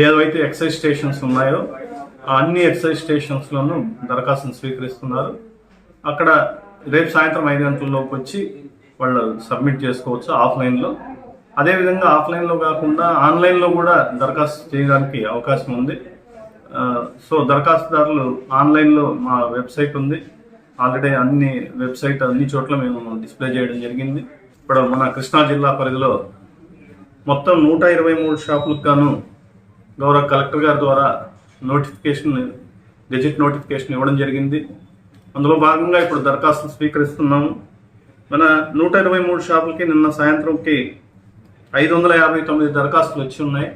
ఏవైతే excise stations ఉన్నాయో అన్ని ఎక్సైజ్ స్టేషన్స్లోనూ దరఖాస్తును స్వీకరిస్తున్నారు. అక్కడ రేపు సాయంత్రం 5 గంటలలోపు వచ్చి వాళ్ళు సబ్మిట్ చేసుకోవచ్చు ఆఫ్లైన్లో. అదేవిధంగా ఆఫ్లైన్లో కాకుండా ఆన్లైన్లో కూడా దరఖాస్తు చేయడానికి అవకాశం ఉంది. సో దరఖాస్తుదారులు ఆన్లైన్లో మా వెబ్సైట్ ఉంది, ఆల్రెడీ అన్ని చోట్ల మేము డిస్ప్లే చేయడం జరిగింది. ఇప్పుడు మన కృష్ణా జిల్లా పరిధిలో మొత్తం 123 షాపులకు గాను గౌరవ కలెక్టర్ గారి ద్వారా గెజెట్ నోటిఫికేషన్ ఇవ్వడం జరిగింది. అందులో భాగంగా ఇప్పుడు దరఖాస్తులు స్వీకరిస్తున్నాము. మన 123 షాపులకి నిన్న సాయంత్రంకి 559 దరఖాస్తులు వచ్చి ఉన్నాయి.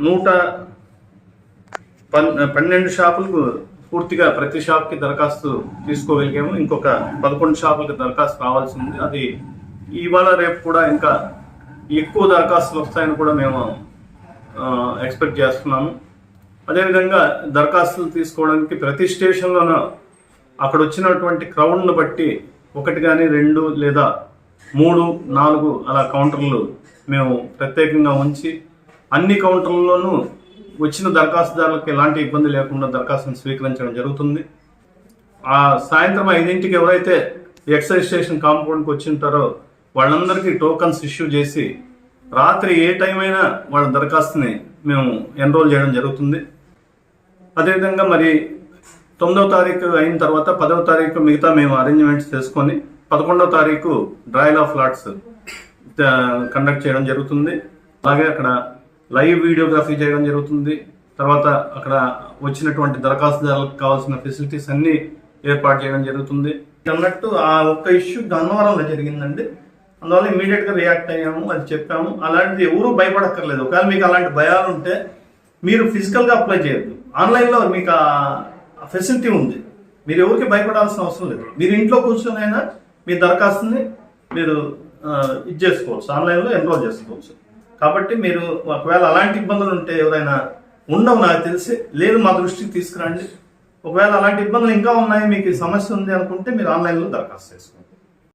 112 షాపులకు పూర్తిగా ప్రతి షాప్కి దరఖాస్తు తీసుకోగలిగాము. ఇంకొక 11 షాపులకు దరఖాస్తు రావాల్సి ఉంది. అది ఇవాళ రేపు కూడా ఇంకా ఎక్కువ దరఖాస్తులు వస్తాయని కూడా మేము ఎక్స్పెక్ట్ చేస్తున్నాము. అదేవిధంగా దరఖాస్తులు తీసుకోవడానికి ప్రతి స్టేషన్లోనూ అక్కడ వచ్చినటువంటి క్రౌడ్ను బట్టి 1 కానీ 2 లేదా 3, 4 అలా కౌంటర్లు మేము ప్రత్యేకంగా ఉంచి అన్ని కౌంటర్లలోనూ వచ్చిన దరఖాస్తుదారులకు ఎలాంటి ఇబ్బంది లేకుండా దరఖాస్తును స్వీకరించడం జరుగుతుంది. ఆ సాయంత్రం 5ంటికి ఎవరైతే ఎక్సైజ్ స్టేషన్ కాంపౌండ్కి వచ్చి ఉంటారో వాళ్ళందరికీ టోకన్స్ ఇష్యూ చేసి రాత్రి ఏ టైం అయినా వాళ్ళ దరఖాస్తుని మేము ఎన్రోల్ చేయడం జరుగుతుంది. అదేవిధంగా మరి 9వ తారీఖు అయిన తర్వాత 10వ తారీఖు మిగతా మేము అరేంజ్మెంట్స్ చేసుకొని 11వ తారీఖు డ్రాయల్ ఆఫ్ లాట్స్ కండక్ట్ చేయడం జరుగుతుంది. అలాగే అక్కడ లైవ్ వీడియోగ్రఫీ చేయడం జరుగుతుంది. తర్వాత అక్కడ వచ్చినటువంటి దరఖాస్తుదారులకు కావాల్సిన ఫెసిలిటీస్ అన్ని ఏర్పాటు చేయడం జరుగుతుంది. అన్నట్టు ఆ ఒక్క ఇష్యూ గన్నవరంలో జరిగిందండి. అందువల్ల ఇమీడియట్గా రియాక్ట్ అయ్యాము, అది చెప్పాము. అలాంటిది ఎవరూ భయపడక్కర్లేదు. ఒకవేళ మీకు అలాంటి భయాలు ఉంటే మీరు ఫిజికల్గా అప్లై చేయొద్దు. ఆన్లైన్లో మీకు ఆ ఫెసిలిటీ ఉంది, మీరు ఎవరికి భయపడాల్సిన అవసరం లేదు. మీరు ఇంట్లో కూర్చొనైనా మీ దరఖాస్తుని మీరు ఇది చేసుకోవచ్చు, ఆన్లైన్లో ఎన్రోల్ చేసుకోవచ్చు. కాబట్టి మీరు ఒకవేళ అలాంటి ఇబ్బందులు ఉంటే ఎవరైనా ఉండవు నాకు తెలిసి, లేదు మా దృష్టికి తీసుకురండి. ఒకవేళ అలాంటి ఇబ్బందులు ఇంకా ఉన్నాయి, మీకు సమస్య ఉంది అనుకుంటే మీరు ఆన్లైన్లో దరఖాస్తు చేసుకోండి.